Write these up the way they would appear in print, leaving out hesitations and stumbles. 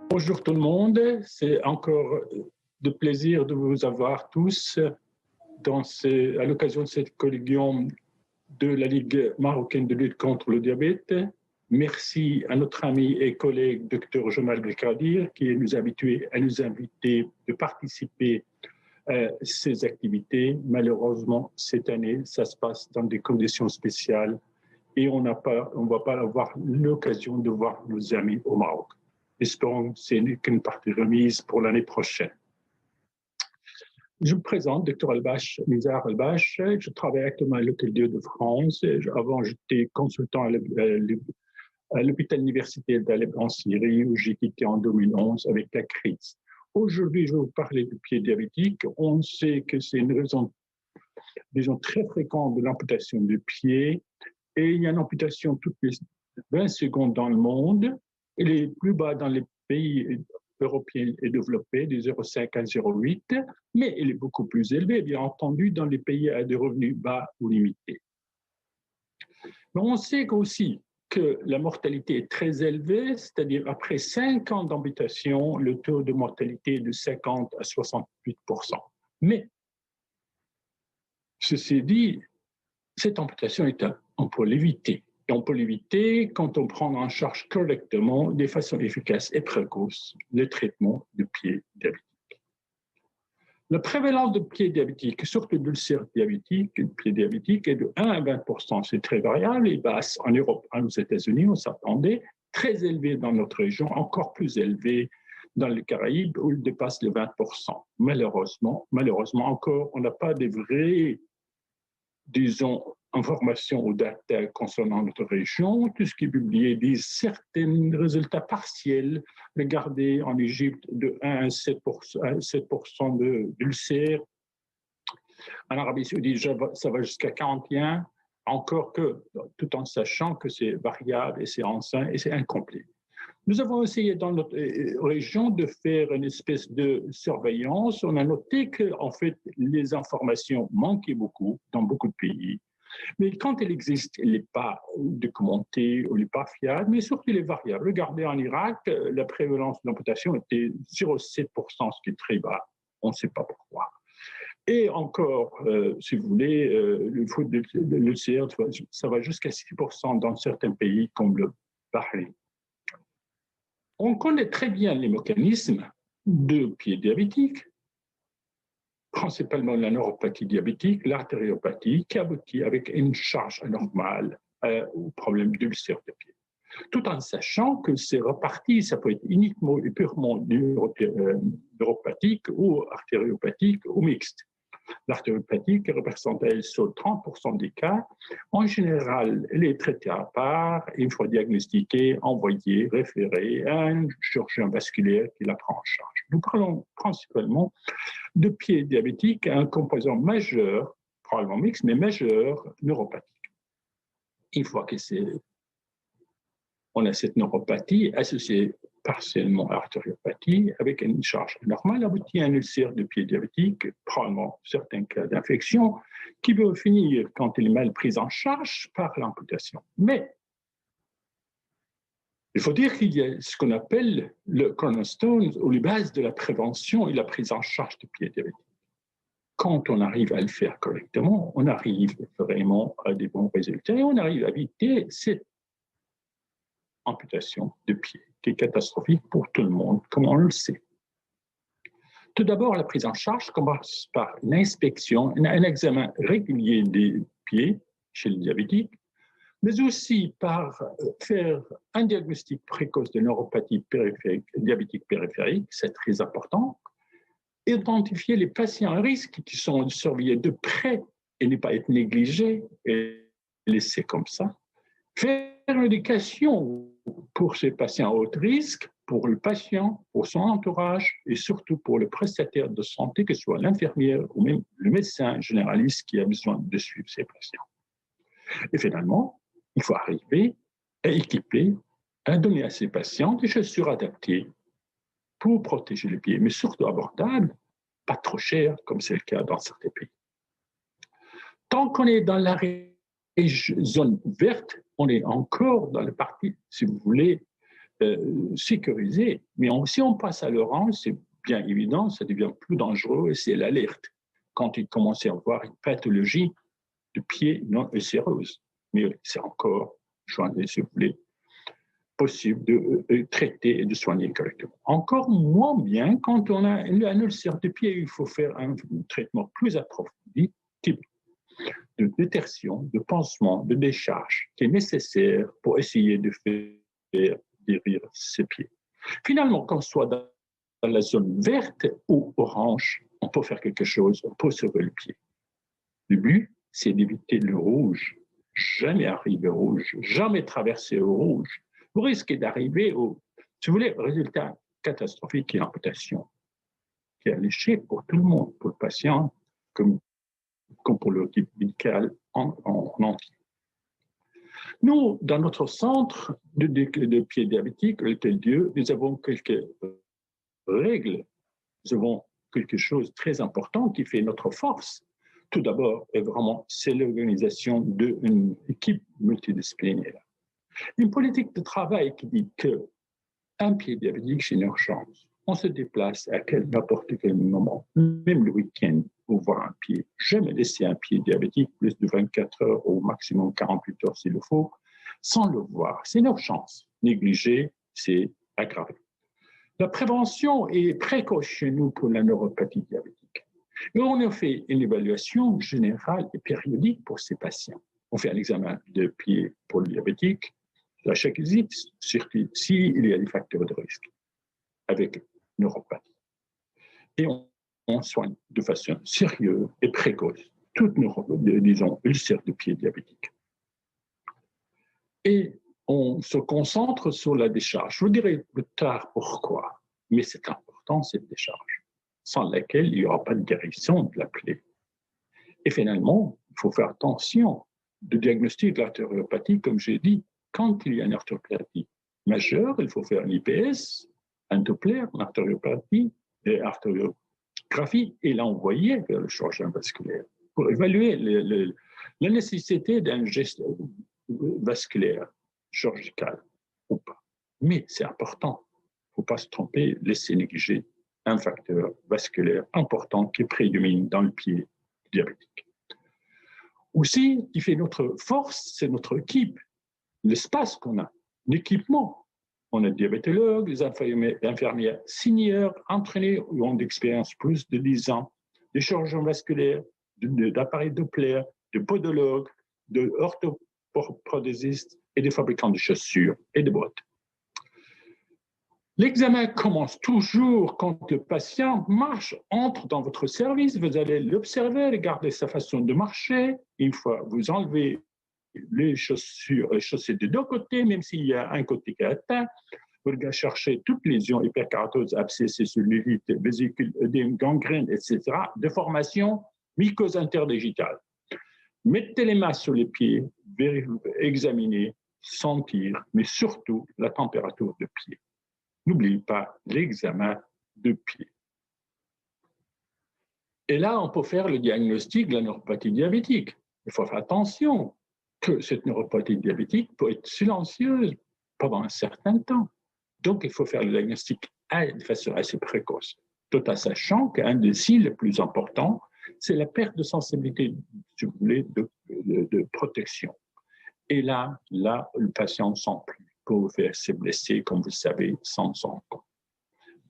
Bonjour tout le monde, c'est encore de plaisir de vous avoir tous à l'occasion de cette collégium de la Ligue marocaine de lutte contre le diabète. Merci à notre ami et collègue Dr Jamal Belkadir qui nous a habitués à nous inviter de participer à ces activités. Malheureusement, cette année, ça se passe dans des conditions spéciales et on ne va pas avoir l'occasion de voir nos amis au Maroc. Espérons que ce n'est qu'une partie remise pour l'année prochaine. Je me présente, Dr Albash, Nizar Albash. Je travaille actuellement à l'Hôtel Dieu de France. Avant, j'étais consultant à l'hôpital universitaire d'Alep en Syrie, où j'ai quitté en 2011 avec la crise. Aujourd'hui, je vais vous parler du pied diabétique. On sait que c'est une raison, disons, très fréquente de l'amputation du pied. Et il y a une amputation toutes les 20 secondes dans le monde. Elle est plus bas dans les pays européens et développés, de 0,5 à 0,8, mais elle est beaucoup plus élevée, bien entendu, dans les pays à des revenus bas ou limités. Mais on sait aussi que la mortalité est très élevée, c'est-à-dire après 5 ans d'amputation, le taux de mortalité est de 50 à 68%. Mais, ceci dit, cette amputation on peut l'éviter. Et on peut l'éviter quand on prend en charge correctement, de façon efficace et précoce, le traitement du pied diabétique. La prévalence de pied diabétique, surtout d'ulcère diabétique, de pied diabétique, est de 1 à 20%. C'est très variable et basse en Europe, aux États-Unis, on s'attendait, très élevé dans notre région, encore plus élevé dans les Caraïbes où il dépasse les 20%. Malheureusement encore, on n'a pas de vraies, disons, informations ou data concernant notre région. Tout ce qui est publié dit certains résultats partiels. Regardez en Égypte de 1 à 7% d'ulcères. En Arabie Saoudite, ça va jusqu'à 41, encore que, tout en sachant que c'est variable et c'est ancien et c'est incomplet. Nous avons essayé dans notre région de faire une espèce de surveillance. On a noté que, en fait, les informations manquaient beaucoup dans beaucoup de pays. Mais quand elle existe, elle n'est pas documentée ou elle n'est pas fiable, mais surtout elle est variable. Regardez en Irak, la prévalence d'amputation était 0,7%, ce qui est très bas. On ne sait pas pourquoi. Et encore, si vous voulez, le foot de l'UCR, ça va jusqu'à 6% dans certains pays comme le Bahreïn. On connaît très bien les mécanismes de pied diabétique, principalement la neuropathie diabétique, l'artériopathie, qui aboutit avec une charge anormale au problème d'ulcère de pied. Tout en sachant que c'est reparti, ça peut être uniquement et purement neuropathique ou artériopathique ou mixte. L'artériopathique représente à elle seule 30% des cas. En général, elle est traitée à part, une fois diagnostiquée, envoyée, référée à un chirurgien vasculaire qui la prend en charge. Nous parlons principalement de pied diabétique à un composant majeur, probablement mixte, mais majeur, neuropathique. Une fois on a cette neuropathie associée partiellement à l'artériopathie, avec une charge normale, aboutit à un ulcère de pied diabétique, probablement certains cas d'infection, qui peut finir, quand il est mal pris en charge, par l'amputation. Mais il faut dire qu'il y a ce qu'on appelle le cornerstone, ou les bases de la prévention et la prise en charge du pied diabétique. Quand on arrive à le faire correctement, on arrive vraiment à des bons résultats et on arrive à éviter cette amputation de pied, qui est catastrophique pour tout le monde, comme on le sait. Tout d'abord, la prise en charge commence par une inspection, un examen régulier des pieds chez le diabétique, mais aussi par faire un diagnostic précoce de neuropathie diabétique périphérique, c'est très important, identifier les patients à risque qui sont surveillés de près et ne pas être négligés et laissés comme ça, faire une éducation pour ces patients à haut risque, pour le patient, pour son entourage et surtout pour le prestataire de santé, que ce soit l'infirmière ou même le médecin généraliste qui a besoin de suivre ces patients. Et finalement, il faut arriver à équiper, à donner à ces patients des chaussures adaptées pour protéger les pieds, mais surtout abordables, pas trop cher, comme c'est le cas dans certains pays. Tant qu'on est dans la zone verte, on est encore dans la partie, si vous voulez, sécurisé. Mais si on passe à l'orange, c'est bien évident, ça devient plus dangereux et c'est l'alerte quand il commence à y avoir une pathologie de pied non ulcéreuse. Mais c'est encore, si vous voulez, possible de traiter et de soigner correctement. Encore moins bien quand on a un ulcère de pied, il faut faire un traitement plus approfondi, type de détertion, de pansement, de décharge, qui est nécessaire pour essayer de faire guérir ses pieds. Finalement, qu'on soit dans la zone verte ou orange, on peut faire quelque chose, on peut sauver le pied. Le but, c'est d'éviter le rouge. Jamais arriver au rouge, jamais traverser au rouge. Vous risquez d'arriver au, si vous voulez, résultat catastrophique qui est l'amputation, qui est alléché pour tout le monde, pour le patient, comme pour l'équipe médicale en entier. Nous, dans notre centre de pieds diabétiques, l'Hôtel Dieu, nous avons quelques règles. Nous avons quelque chose de très important qui fait notre force. Tout d'abord, c'est l'organisation d'une équipe multidisciplinaire. Une politique de travail qui dit qu'un pied diabétique, c'est une urgence. On se déplace à n'importe quel moment, même le week-end, pour voir un pied. Jamais laisser un pied diabétique plus de 24 heures, au maximum 48 heures s'il le faut, sans le voir. C'est une urgence. Négliger, c'est aggravé. La prévention est précoce chez nous pour la neuropathie diabétique. Et on a fait une évaluation générale et périodique pour ces patients. On fait un examen de pied pour le diabétique à chaque visite, surtout s'il y a des facteurs de risque avec neuropathie. Et on soigne de façon sérieuse et précoce toute disons, ulcère de pied diabétique. Et on se concentre sur la décharge. Je vous dirai plus tard pourquoi, mais c'est important cette décharge, sans laquelle il n'y aura pas de guérison de la plaie. Et finalement, il faut faire attention de diagnostic de l'artériopathie, comme j'ai dit, quand il y a une artériopathie majeure, il faut faire l'IPS, un Doppler, l'artériopathie, et artériographie, et l'envoyer vers le chirurgien vasculaire pour évaluer la nécessité d'un geste vasculaire, chirurgical ou pas. Mais c'est important, il ne faut pas se tromper, laisser négliger un facteur vasculaire important qui prédomine dans le pied diabétique. Aussi, qui fait notre force, c'est notre équipe, l'espace qu'on a, l'équipement. On a des diabétologues, des infirmières seniors, entraînés ou ont d'expérience plus de 10 ans, des chirurgiens vasculaires, d'appareils Doppler, de podologues, de orthoprothésistes et des fabricants de chaussures et de bottes. L'examen commence toujours quand le patient entre dans votre service. Vous allez l'observer, regarder sa façon de marcher. Une fois vous enlevez les chaussures, les chaussettes de deux côtés, même s'il y a un côté qui est atteint, vous allez chercher toutes les lésions hyperkératoses, abscesses, cellulite, vésicule, œdème, gangrène, etc., déformation, mycose interdigitale. Mettez les mains sur les pieds, examinez, sentir, mais surtout la température de pied. N'oubliez pas l'examen de pied. Et là, on peut faire le diagnostic de la neuropathie diabétique. Il faut faire attention que cette neuropathie diabétique peut être silencieuse pendant un certain temps. Donc, il faut faire le diagnostic de façon assez précoce, tout en sachant qu'un des signes les plus importants, c'est la perte de sensibilité, si vous voulez, de protection. Et là, le patient ne sent plus. Pour faire se blesser, comme vous le savez, sans s'en rendre compte.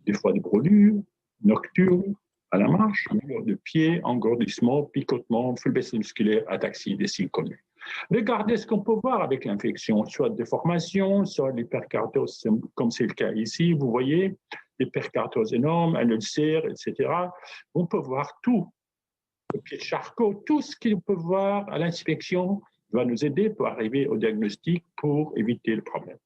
Des fois des brûlures, nocturnes, à la marche, douleur de pied, engourdissement, picotement, faiblesse musculaire, ataxie, des signes connus. Regardez ce qu'on peut voir avec l'infection, soit déformation, soit l'hyperkératose, comme c'est le cas ici, vous voyez, l'hyperkératose énorme, un ulcère, etc. On peut voir tout, le pied de Charcot, tout ce qu'on peut voir à l'inspection va nous aider pour arriver au diagnostic pour éviter le problème.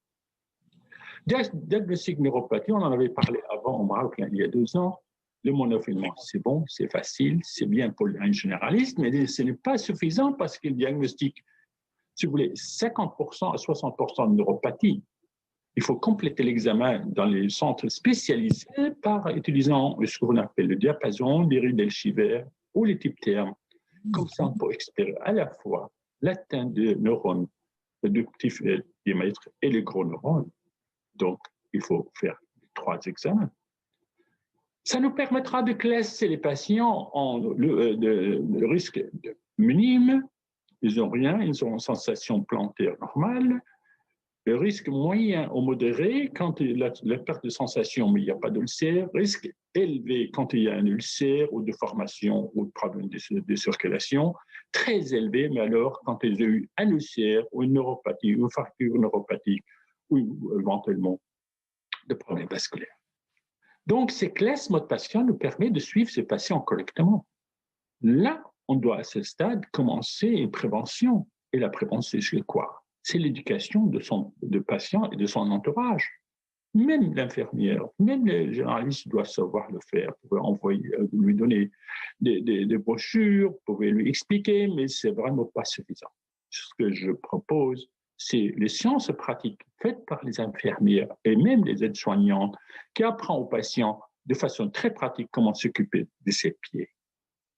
Diagnostic neuropathie, on en avait parlé avant au Maroc il y a 2 ans. Le monofilament, c'est bon, c'est facile, c'est bien pour un généraliste, mais ce n'est pas suffisant parce qu'il diagnostique, si vous voulez, 50% à 60% de neuropathie. Il faut compléter l'examen dans les centres spécialisés par utilisant ce qu'on appelle le diapason, les Ridel-Shiver ou les types termes. Comme ça, on peut explorer à la fois l'atteinte de neurones, de petits diamètres et les gros neurones, Donc, il faut faire 3 examens. Ça nous permettra de classer les patients en le risque minime, ils n'ont rien, ils ont une sensation plantaire normale. Le risque moyen ou modéré, quand il y a la perte de sensation, mais il n'y a pas d'ulcère. Risque élevé quand il y a un ulcère ou de formation ou de problème de circulation. Très élevé, mais alors quand il y a eu un ulcère ou une neuropathie, ou une fracture neuropathique, ou éventuellement de problèmes vasculaires. Donc, ces classements de patients nous permettent de suivre ces patients correctement. Là, on doit à ce stade commencer une prévention. Et la prévention, c'est quoi? C'est l'éducation de patient et de son entourage. Même l'infirmière, même les généralistes doivent savoir le faire. Vous pouvez lui donner des brochures, vous pouvez lui expliquer, mais ce n'est vraiment pas suffisant. Ce que je propose, c'est les sciences pratiques faites par les infirmières et même les aides-soignantes qui apprennent aux patients de façon très pratique comment s'occuper de ses pieds.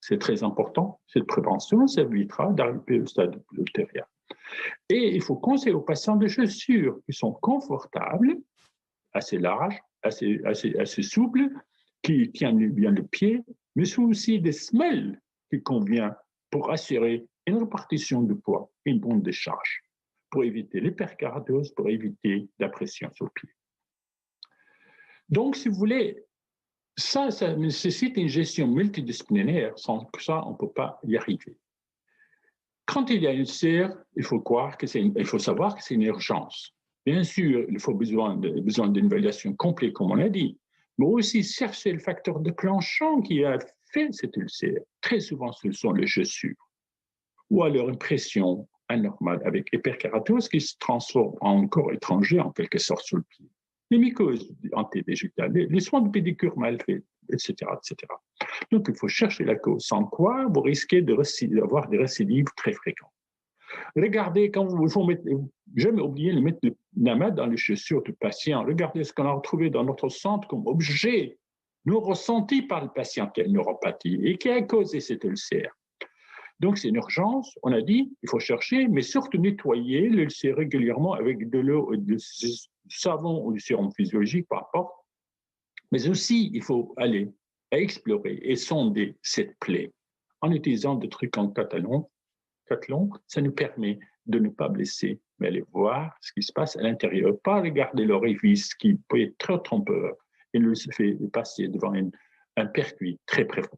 C'est très important, cette prévention, ça évitera d'arriver au stade ultérieur. Et il faut conseiller aux patients des chaussures qui sont confortables, assez larges, assez souples, qui tiennent bien le pied, mais sont aussi des semelles qui conviennent pour assurer une répartition de poids et une bonne décharge, pour éviter l'hyperkératose, pour éviter la pression sur le pied. Donc, si vous voulez, ça nécessite une gestion multidisciplinaire. Sans ça, on ne peut pas y arriver. Quand il y a une ulcère, il faut savoir que c'est une urgence. Bien sûr, il faut besoin d'une évaluation complète, comme on l'a dit, mais aussi chercher le facteur déclenchant qui a fait cette ulcère. Très souvent, ce sont les chaussures, ou alors une pression anormale avec hyperkératose qui se transforme en corps étranger, en quelque sorte, sur le pied. Les mycoses antédigitales, les soins de pédicure mal faits, etc., etc. Donc, il faut chercher la cause, sans quoi vous risquez d'avoir des récidives très fréquentes. Regardez, quand vous mettez, jamais oublier de mettre la main dans les chaussures du patient. Regardez ce qu'on a retrouvé dans notre centre comme objet non ressenti par le patient qui a une neuropathie et qui a causé cette ulcère. Donc, c'est une urgence, on a dit, il faut chercher, mais surtout nettoyer l'ulcère régulièrement avec de l'eau, du savon ou du sérum physiologique, peu importe. Mais aussi, il faut aller explorer et sonder cette plaie en utilisant des trucs en cathlon. Ça nous permet de ne pas blesser, mais aller voir ce qui se passe à l'intérieur, pas regarder l'orifice qui peut être très trompeur et nous fait passer devant un percuit très profond.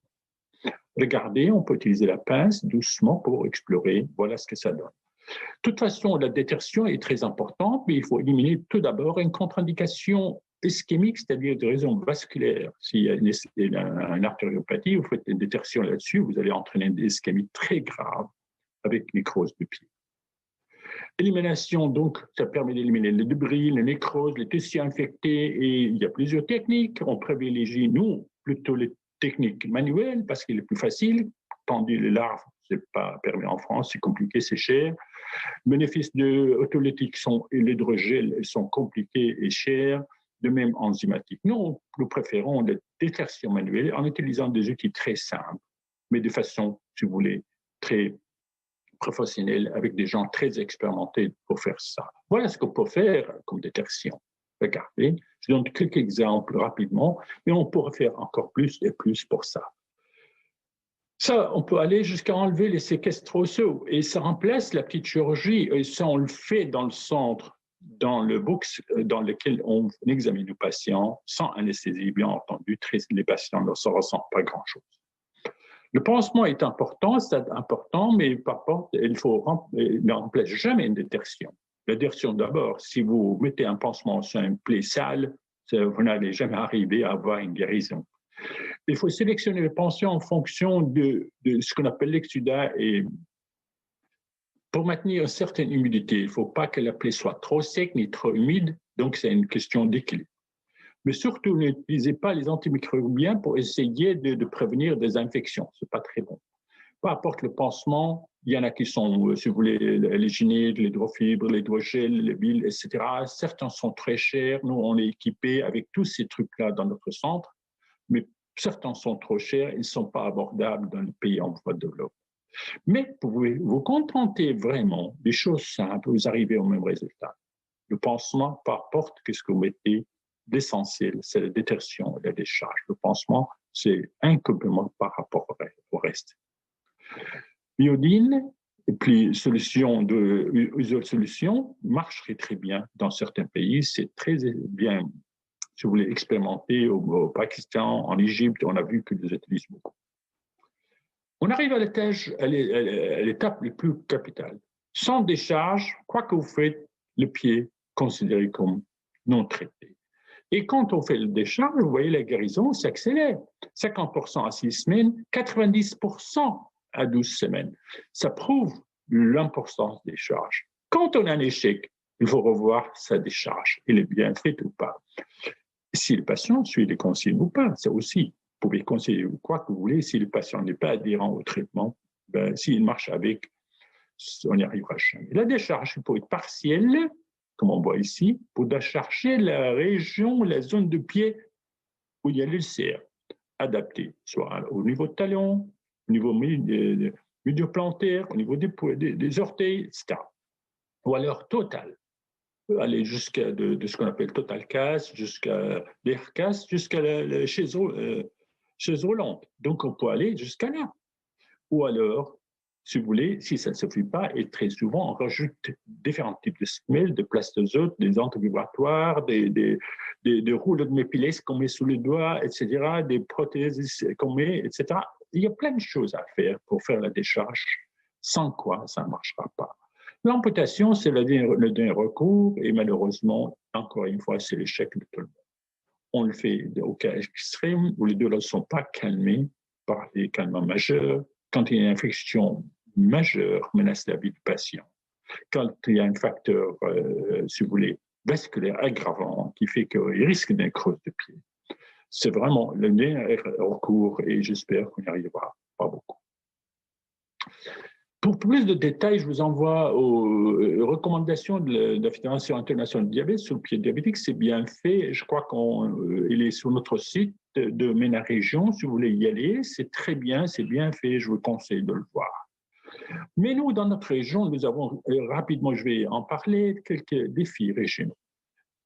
Regardez, on peut utiliser la pince doucement pour explorer, voilà ce que ça donne. De toute façon, la détertion est très importante, mais il faut éliminer tout d'abord une contre-indication ischémique, c'est-à-dire de raison vasculaire. S'il y a une artériopathie, vous faites une détertion là-dessus, vous allez entraîner une ischémie très grave avec nécrose du pied. Élimination, donc, ça permet d'éliminer les débris, les nécroses, les tissus infectés, et il y a plusieurs techniques. On privilégie, nous, plutôt les techniques manuelles, parce qu'il est plus facile, tandis les larves, ce n'est pas permis en France, c'est compliqué, c'est cher. Bénéfices de autolytiques et l'hydrogel sont compliqués et chers, de même enzymatiques. Nous préférons la détertion manuelle en utilisant des outils très simples, mais de façon, si vous voulez, très professionnelle, avec des gens très expérimentés pour faire ça. Voilà ce qu'on peut faire comme détertion. Regardez, je donne quelques exemples rapidement, mais on pourrait faire encore plus et plus pour ça. Ça, on peut aller jusqu'à enlever les séquestres osseux et ça remplace la petite chirurgie. Et ça, on le fait dans le centre, dans le box dans lequel on examine le patient sans anesthésie, bien entendu. Les patients ne se ressentent pas grand-chose. Le pansement est important, c'est important, mais par contre, il ne remplace jamais une détertion. La détertion, d'abord, si vous mettez un pansement sur une plaie sale, vous n'allez jamais arriver à avoir une guérison. Il faut sélectionner le pansement en fonction de ce qu'on appelle l'exsudat et pour maintenir une certaine humidité. Il ne faut pas que la plaie soit trop sec ni trop humide, donc c'est une question d'équilibre. Mais surtout, n'utilisez pas les antimicrobiens pour essayer de prévenir des infections. Ce n'est pas très bon. Peu importe le pansement, il y en a qui sont, si vous voulez, les gynédes, les hydrofibres, les hydrogels, les billes, etc. Certains sont très chers. Nous, on est équipés avec tous ces trucs-là dans notre centre, mais certains sont trop chers. Ils ne sont pas abordables dans les pays en voie de développement. Mais vous pouvez vous contenter vraiment des choses simples, vous arrivez au même résultat. Le pansement, peu importe qu'est-ce que vous mettez, l'essentiel, c'est la détertion et la décharge. Le pansement, c'est un complément par rapport au reste. L'iodine, et puis solution marcherait très bien dans certains pays. C'est très bien, si vous voulez, expérimenté au Pakistan, en Égypte, on a vu qu'ils les utilisent beaucoup. On arrive à l'étape la plus capitale. Sans décharge, quoi que vous faites, le pied est considéré comme non traité. Et quand on fait le décharge, vous voyez la guérison s'accélère. 50% à 6 semaines, 90% à 12 semaines. Ça prouve l'importance des charges. Quand on a un échec, il faut revoir sa décharge. Il est bien fait ou pas. Si le patient suit les consignes ou pas, c'est aussi. Vous pouvez conseiller quoi que vous voulez. Si le patient n'est pas adhérent au traitement, ben, s'il marche avec, on n'y arrivera jamais. La décharge peut être partielle, comme on voit ici, pour décharger la région, la zone de pied où il y a l'ulcère, adapté, soit au niveau de talon, au niveau médioplantaire, au niveau des orteils, etc. Ou alors total. On peut aller jusqu'à de ce qu'on appelle total casse, jusqu'à l'air casse, jusqu'à la chaise roulante. Donc on peut aller jusqu'à là. Ou alors, si vous voulez, si ça ne suffit pas, et très souvent, on rajoute différents types de semelles, de plastozotes, des antivibratoires, des rouleaux de mépilès qu'on met sous les doigts, etc., des prothèses qu'on met, etc. Il y a plein de choses à faire pour faire la décharge, sans quoi ça ne marchera pas. L'amputation, c'est le dernier recours, et malheureusement, encore une fois, c'est l'échec de tout le monde. On le fait au cas extrême où les douleurs ne sont pas calmées par les calmants majeurs, quand il y a une infection majeure menace la vie du patient, quand il y a un facteur, si vous voulez, vasculaire aggravant qui fait qu'il risque d'une creuse de pied. C'est vraiment le dernier recours et j'espère qu'on y arrivera pas beaucoup. Pour plus de détails, je vous envoie aux recommandations de la Fédération internationale de diabète sur le pied diabétique. C'est bien fait. Je crois qu'il est sur notre site de MENA Région. Si vous voulez y aller, c'est très bien, c'est bien fait. Je vous conseille de le voir. Mais nous, dans notre région, nous avons rapidement, je vais en parler, quelques défis régionaux.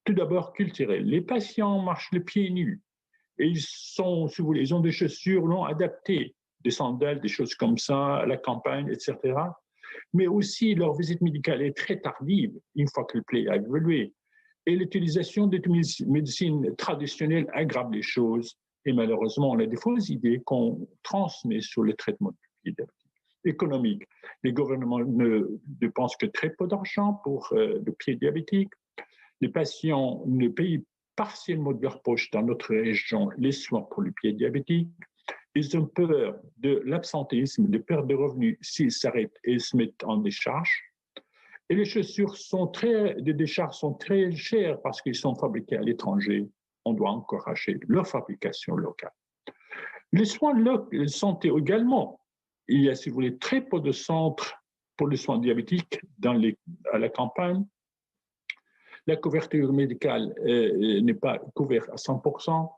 Tout d'abord, culturels. Les patients marchent le pied nu. Et ils sont, si vous voulez, ils ont des chaussures non adaptées, des sandales, des choses comme ça, à la campagne, etc. Mais aussi, leur visite médicale est très tardive, une fois que le plaie a évolué. Et l'utilisation des médecines traditionnelles aggrave les choses. Et malheureusement, on a des fausses idées qu'on transmet sur le traitement du pied diabétique. Économique. Les gouvernements ne dépensent que très peu d'argent pour le pied diabétique. Les patients ne payent partiellement de leur poche dans notre région les soins pour le pied diabétique. Ils ont peur de l'absentéisme, de perte de revenus s'ils s'arrêtent et se mettent en décharge. Et les chaussures de décharge sont très chères parce qu'ils sont fabriqués à l'étranger. On doit encourager leur fabrication locale. Les soins de santé également. Il y a, si vous voulez, très peu de centres pour les soins diabétiques à la campagne. La couverture médicale n'est pas couverte à 100%.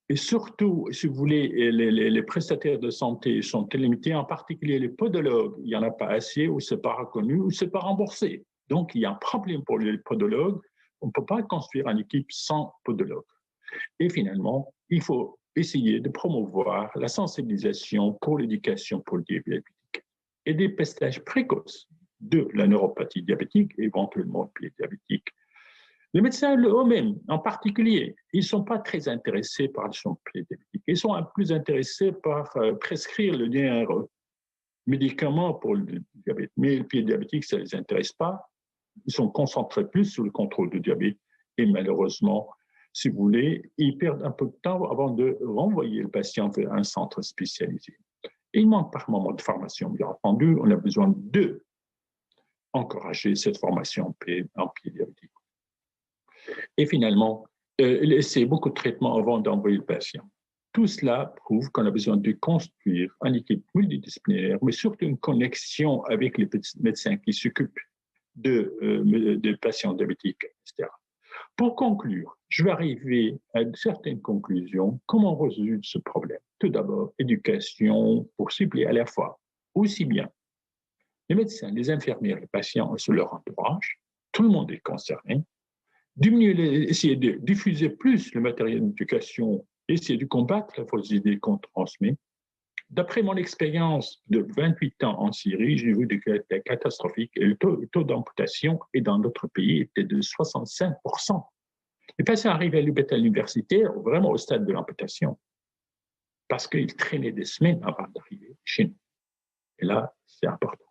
Et surtout, si vous voulez, les prestataires de santé sont très limités, en particulier les podologues. Il n'y en a pas assez, ou ce n'est pas reconnu, ou ce n'est pas remboursé. Donc, il y a un problème pour les podologues. On ne peut pas construire une équipe sans podologue. Et finalement, il faut essayer de promouvoir la sensibilisation pour l'éducation pour le diabétique et des dépistage précoce de la neuropathie diabétique, éventuellement le pied diabétique. Les médecins eux-mêmes, en particulier, ils ne sont pas très intéressés par le pied diabétique. Ils sont plus intéressés par prescrire le dernier médicament pour le diabète. Mais le pied diabétique, ça ne les intéresse pas. Ils sont concentrés plus sur le contrôle du diabète. Et malheureusement, si vous voulez, ils perdent un peu de temps avant de renvoyer le patient vers un centre spécialisé. Et il manque par moment de formation, bien entendu. On a besoin d'encourager cette formation en pied diabétique. Et finalement, laisser beaucoup de traitements avant d'envoyer le patient. Tout cela prouve qu'on a besoin de construire une équipe multidisciplinaire, mais surtout une connexion avec les médecins qui s'occupent de patients diabétiques, etc. Pour conclure, je vais arriver à certaines conclusions. Comment résoudre ce problème? Tout d'abord, éducation pour cibler à la fois aussi bien les médecins, les infirmières, les patients et leur entourage. Tout le monde est concerné. essayer de diffuser plus le matériel d'éducation, essayer de combattre la fausse idée qu'on transmet. D'après mon expérience de 28 ans en Syrie, j'ai vu que c'était catastrophique et le taux d'amputation et dans d'autres pays était de 65%. Les patients arrivaient à l'université vraiment au stade de l'amputation parce qu'ils traînaient des semaines avant d'arriver chez nous. Et là, c'est important.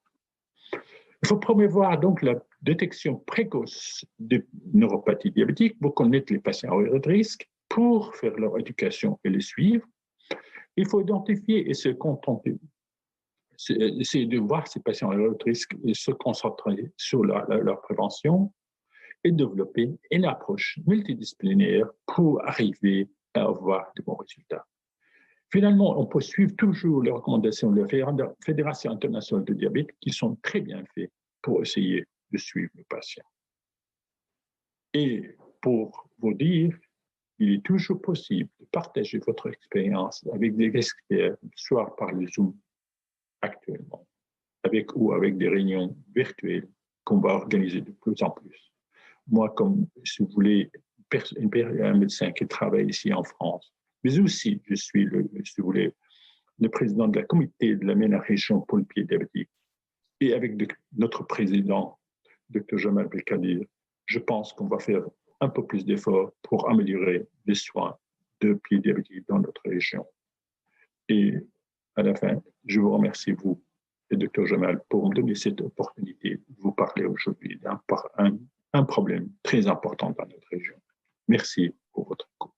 Il faut promouvoir donc la détection précoce de neuropathie diabétique pour connaître les patients à haut risque, pour faire leur éducation et les suivre. Il faut identifier et se contenter, essayer de voir ces patients à haut risque et se concentrer sur leur prévention et développer une approche multidisciplinaire pour arriver à avoir de bons résultats. Finalement, on peut suivre toujours les recommandations de la Fédération internationale de diabète qui sont très bien faites pour essayer de suivre le patient. Et pour vous dire, il est toujours possible de partager votre expérience avec des experts, soit par le Zoom actuellement, ou avec des réunions virtuelles qu'on va organiser de plus en plus. Moi, comme, si vous voulez, un médecin qui travaille ici en France, mais aussi, je suis, si vous voulez, le président de la comité de la MENA région pour le pied diabétique. Et avec notre président, Dr Jamal Belkadir, je pense qu'on va faire un peu plus d'efforts pour améliorer les soins de pied diabétique dans notre région. Et à la fin, je vous remercie, vous et Dr Jamal, pour me donner cette opportunité de vous parler aujourd'hui d'un problème très important dans notre région. Merci pour votre écoute.